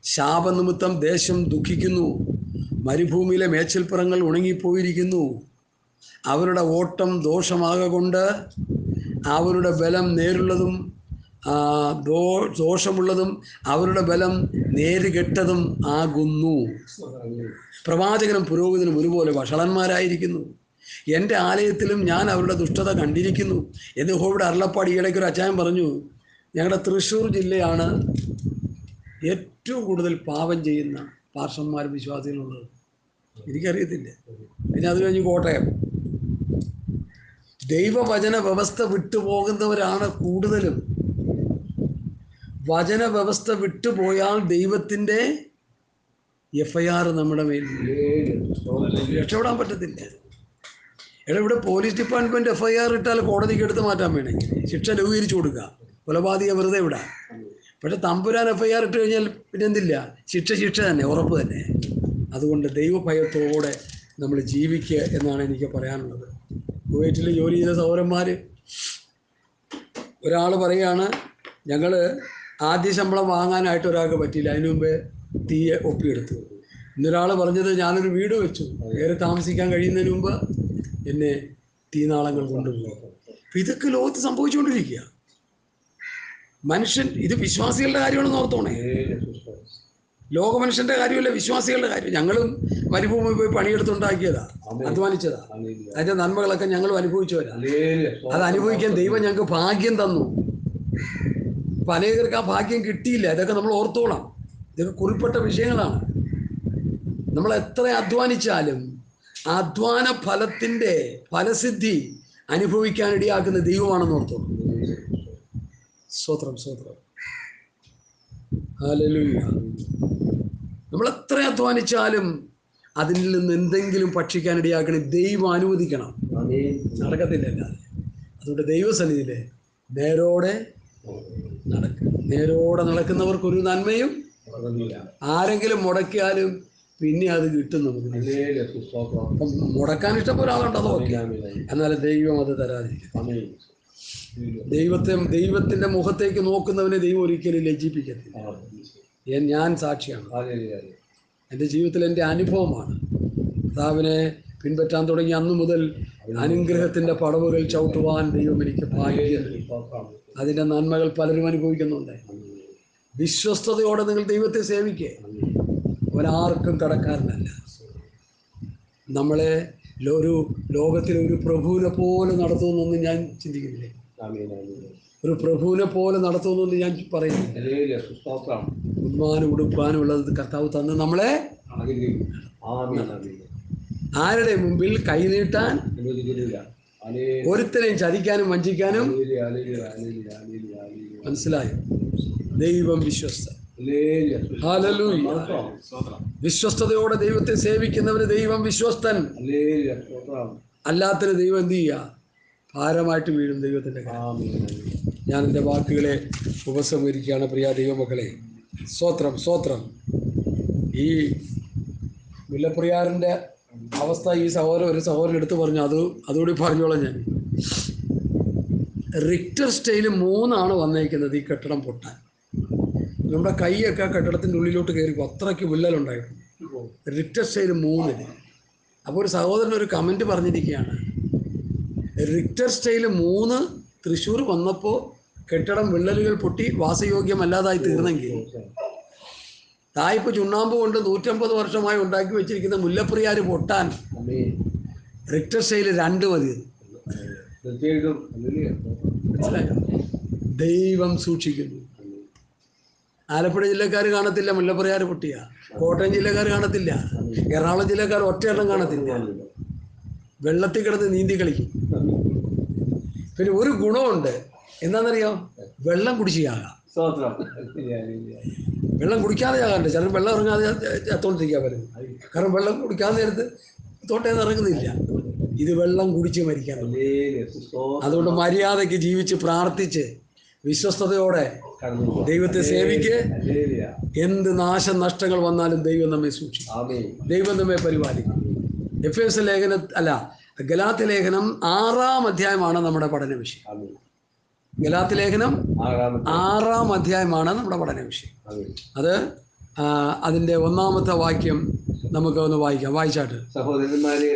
ശാപനിമിത്തം ദേശം ദുഃഖിക്കുന്നു, മരുഭൂമിയിലെ മേച്ചിൽപ്പുറങ്ങൾ ഉണങ്ങിപ്പോയിരിക്കുന്നു. അവരുടെ ഓട്ടം ദോഷമാകൊണ്ട് അവരുടെ ബലം നേരുള്ളതും ദോഷമുള്ളതും അവരുടെ ബലം നേരുകെട്ടതും ആകുന്നു. പ്രവാചകനും പുരോഹിതനും ഒരുപോലെ വഷളന്മാരായിരിക്കുന്നു. എൻ്റെ ആലയത്തിലും ഞാൻ അവരുടെ ദുഷ്ടത കണ്ടിരിക്കുന്നു എന്ന് യഹോവയുടെ അരുളപ്പാട്. ഈയിടയ്ക്ക് ഒരു അച്ചായൻ പറഞ്ഞു, ഞങ്ങളുടെ തൃശ്ശൂർ ജില്ലയാണ് ഏറ്റവും കൂടുതൽ പാപം ചെയ്യുന്ന പാർഷന്മാരും വിശ്വാസികളുള്ളത്. എനിക്കറിയത്തില്ല. പിന്നെ അത് കഴിഞ്ഞ് കോട്ടയം. ദൈവവചന വ്യവസ്ഥ വിട്ടുപോകുന്നവരാണ് കൂടുതലും. വചന വ്യവസ്ഥ വിട്ടുപോയാൽ ദൈവത്തിൻ്റെ FIR നമ്മുടെ മേൽ രക്ഷപ്പെടാൻ പറ്റത്തില്ല. ഇവിടെ പോലീസ് ഡിപ്പാർട്ട്മെൻറ്റ് FIR ഇട്ടാൽ കോടതിക്ക് എടുത്ത് മാറ്റാൻ വേണമെങ്കിൽ ശിക്ഷ ലഘൂകരിച്ചു കൊടുക്കുക, കൊലപാതകം വെറുതെ വിടാം. പക്ഷെ തമ്പുരാൻ FIR ഇട്ട് കഴിഞ്ഞാൽ പിന്നെ എന്തില്ല, ശിക്ഷ തന്നെ, ഉറപ്പ് തന്നെ. അതുകൊണ്ട് ദൈവഭയത്തോടെ നമ്മൾ ജീവിക്കുക എന്നാണ് എനിക്ക് പറയാനുള്ളത്. കുവൈറ്റിൽ ജോലി ചെയ്ത സഹോദരന്മാർ, ഒരാൾ പറയുകയാണ്, ഞങ്ങൾ ആദ്യ ശമ്പളം വാങ്ങാനായിട്ട് ഒരാൾക്ക് പറ്റിയില്ല, അതിനു മുമ്പേ തീയെ ഒപ്പിയെടുത്തു. ഇന്നൊരാൾ പറഞ്ഞത്, ഞാനൊരു വീട് വെച്ചു, വേറെ താമസിക്കാൻ കഴിയുന്നതിന് മുമ്പ് എന്നെ തീനാളങ്ങൾ കൊണ്ടുപോകും. അപ്പം ഇതൊക്കെ ലോകത്ത് സംഭവിച്ചുകൊണ്ടിരിക്കുക. മനുഷ്യൻ, ഇത് വിശ്വാസികളുടെ കാര്യമാണെന്ന് ഓർത്തോണേ. ലോക മനുഷ്യൻ്റെ കാര്യമല്ല, വിശ്വാസികളുടെ കാര്യം. ഞങ്ങളും മരുഭൂമി പോയി പണിയെടുത്തുണ്ടാക്കിയതാ, അധ്വാനിച്ചതാ. അതിൻ്റെ നന്മകളൊക്കെ ഞങ്ങളും അനുഭവിച്ചവരാ. അത് അനുഭവിക്കാൻ ദൈവം ഞങ്ങൾക്ക് ഭാഗ്യം തന്നു. അപ്പം അനേകർക്ക് ആ ഭാഗ്യം കിട്ടിയില്ല. ഇതൊക്കെ നമ്മൾ ഓർത്തോളാം. ഇതൊക്കെ കുറിപ്പെട്ട വിഷയങ്ങളാണ്. നമ്മൾ എത്ര അധ്വാനിച്ചാലും അധ്വാന ഫലത്തിൻ്റെ ഫലസിദ്ധി അനുഭവിക്കാൻ ഇടയാക്കുന്ന ദൈവമാണെന്ന് ഓർത്തോളാം. സ്തോത്രം, സ്തോത്രം. ഹല്ലേലൂയ. നമ്മൾ എത്ര അധ്വാനിച്ചാലും അതിൽ നിന്ന് എന്തെങ്കിലും ഭക്ഷിക്കാൻ ഇടയാക്കണം. ദൈവം അനുവദിക്കണം. നടക്കത്തില്ല അല്ലാതെ. അതുകൊണ്ട് ദൈവസന്നിധിയിൽ നേരോടെ നടക്കുക. നേരോടെ നടക്കുന്നവർക്കൊരു നന്മയും ആരെങ്കിലും മുടക്കിയാലും പിന്നെ അത് കിട്ടും നമുക്ക്. അപ്പം മുടക്കാൻ ഇഷ്ടംപോലെ ആളുണ്ട്, അത് ഓക്കെ. എന്നാലും ദൈവം അത് തരാതിരിക്കും. ദൈവത്തിൻ്റെ മുഖത്തേക്ക് നോക്കുന്നവനെ ദൈവം ഒരിക്കലും ലജ്ജിപ്പിക്കത്തില്ല. ഞാൻ സാക്ഷിയാണ്. എൻ്റെ ജീവിതത്തിൽ എൻ്റെ അനുഭവമാണ്. കർത്താവിനെ പിൻപറ്റാൻ തുടങ്ങി അന്നു മുതൽ അനുഗ്രഹത്തിൻ്റെ പടവുകൾ ചവിട്ടുവാൻ ദൈവം എനിക്ക് ഭാഗ്യം. അതിൻ്റെ നന്മകൾ പലരും അനുഭവിക്കുന്നുണ്ട്. വിശ്വസ്തയോടെ നിങ്ങൾ ദൈവത്തെ സേവിക്കുക. അവനാർക്കും കടക്കാരനല്ല. നമ്മളെ ഒരു ലോകത്തിലെ ഒരു പ്രഭുവിനെ പോലെ നടത്തുമെന്നൊന്നും ഞാൻ ചിന്തിക്കുന്നില്ലേ. ഒരു പ്രഭുവിനെ പോലെ നടത്തുമെന്നൊന്നും ഞാൻ പറയുന്നില്ല. ഉണ്മാനും ഉടുപ്പാനും ഉള്ളത് കർത്താവ് തന്ന് നമ്മളെ ആരുടെ മുമ്പിൽ കൈനീട്ടാൻ, ഒരുത്തനെയും ചതിക്കാനും വഞ്ചിക്കാനും. മനസ്സിലായോ? ദൈവം വിശ്വസ്തൻ. ഹല്ലേലൂയ. വിശ്വസ്തയോടെ ദൈവത്തെ സേവിക്കുന്നവന് ദൈവം വിശ്വസ്തൻ. അല്ലാത്തതിന് ദൈവം എന്ത് ചെയ്യുക? ഭാരമായിട്ട് വീഴും ദൈവത്തിൻ്റെ കാര്യം. ഞാൻ എൻ്റെ വാക്കുകളെ ഉപസംഹരിക്കുകയാണ്. പ്രിയ ദൈവമക്കളെ, സ്തോത്രം, സ്തോത്രം. ഈ മുല്ലപ്രിയാറിൻ്റെ അവസ്ഥ ഈ ഒരു സഹോദരൻ എടുത്തു പറഞ്ഞു. അതുകൂടി പറഞ്ഞോളാം ഞാൻ. റിക്ടർ സ്കെയിൽ 3 വന്നേക്കുന്നത് ഈ കെട്ടിടം പൊട്ടാൻ. നമ്മുടെ കൈയൊക്കെ കെട്ടിടത്തിൻ്റെ ഉള്ളിലോട്ട് കയറിപ്പോൾ അത്രയ്ക്ക് വിള്ളലുണ്ടായിരുന്നു. Richter scale 3. അപ്പോൾ ഒരു സഹോദരൻ ഒരു കമൻറ്റ് പറഞ്ഞിരിക്കുകയാണ്, റിക്ടർ സ്കെയിൽ 3 തൃശ്ശൂർ വന്നപ്പോൾ കെട്ടിടം വിള്ളലുകൾ പൊട്ടി വാസയോഗ്യമല്ലാതായി തീർന്നെങ്കിൽ തായ്പ ചുണ്ണാമ്പ് കൊണ്ട് 150 വർഷമായി ഉണ്ടാക്കി വെച്ചിരിക്കുന്ന മുല്ലപ്രിയാർ പൊട്ടാൻ റിക്ടർ സ്കെയിൽ 2 മതി. മനസ്സിലായോ? ദൈവം സൂക്ഷിക്കുന്നു. ആലപ്പുഴ ജില്ലക്കാർ കാണത്തില്ല മുല്ലപ്രിയാർ പൊട്ടിയ, കോട്ടയം ജില്ലക്കാർ കാണത്തില്ല, എറണാകുളം ജില്ലക്കാർ ഒറ്റയെണ്ണം കാണത്തില്ല. വെള്ളത്തിൽ കിടന്ന് നീന്തി കളിക്കും. പിന്നെ ഒരു ഗുണമുണ്ട്, എന്താണെന്നറിയാം? വെള്ളം കുടിച്ചാകാം. വെള്ളം കുടിക്കാതെ ആകാറുണ്ട്. ചിലർ വെള്ളം ഇറങ്ങാതെ ചത്തോണ്ടിരിക്കാൻ പറ്റും. കാരണം വെള്ളം കുടിക്കാതെ നേരത്ത് തോട്ടേന്ന് ഇറങ്ങുന്നില്ല. ഇത് വെള്ളം കുടിച്ച് മരിക്കാൻ തോന്നും. ഹല്ലേലൂയ. സ്തോത്രം. അതുകൊണ്ട് മര്യാദയ്ക്ക് ജീവിച്ച് പ്രാർത്ഥിച്ച് വിശ്വസ്തയോടെ കടന്നു പോവാം. ദൈവത്തെ സേവിക്ക്. ഹല്ലേലൂയ. എന്ത് നാശനഷ്ടങ്ങൾ വന്നാലും ദൈവം നമ്മെ സൂക്ഷിക്കും, ആമേൻ. ദൈവം നമ്മെ പരിപാലിക്കും. എഫേസ്യ ലേഖനം ഗലാത്യ ലേഖനം 6-ാം അധ്യായമാണ് നമ്മുടെ പഠന വിഷയം. ആമേൻ. ഗലാത്യ ലേഖനം ആറാമത്തെ. 6-ാം അധ്യായമാണ് നമ്മുടെ പഠന വിഷയം. ആമേൻ. അത് അതിൻ്റെ 1-ാമത്തെ വാക്യം നമുക്ക് ഒന്ന് വായിക്കാം. വായിച്ചാട്ട്. സഹോദരന്മാരെ,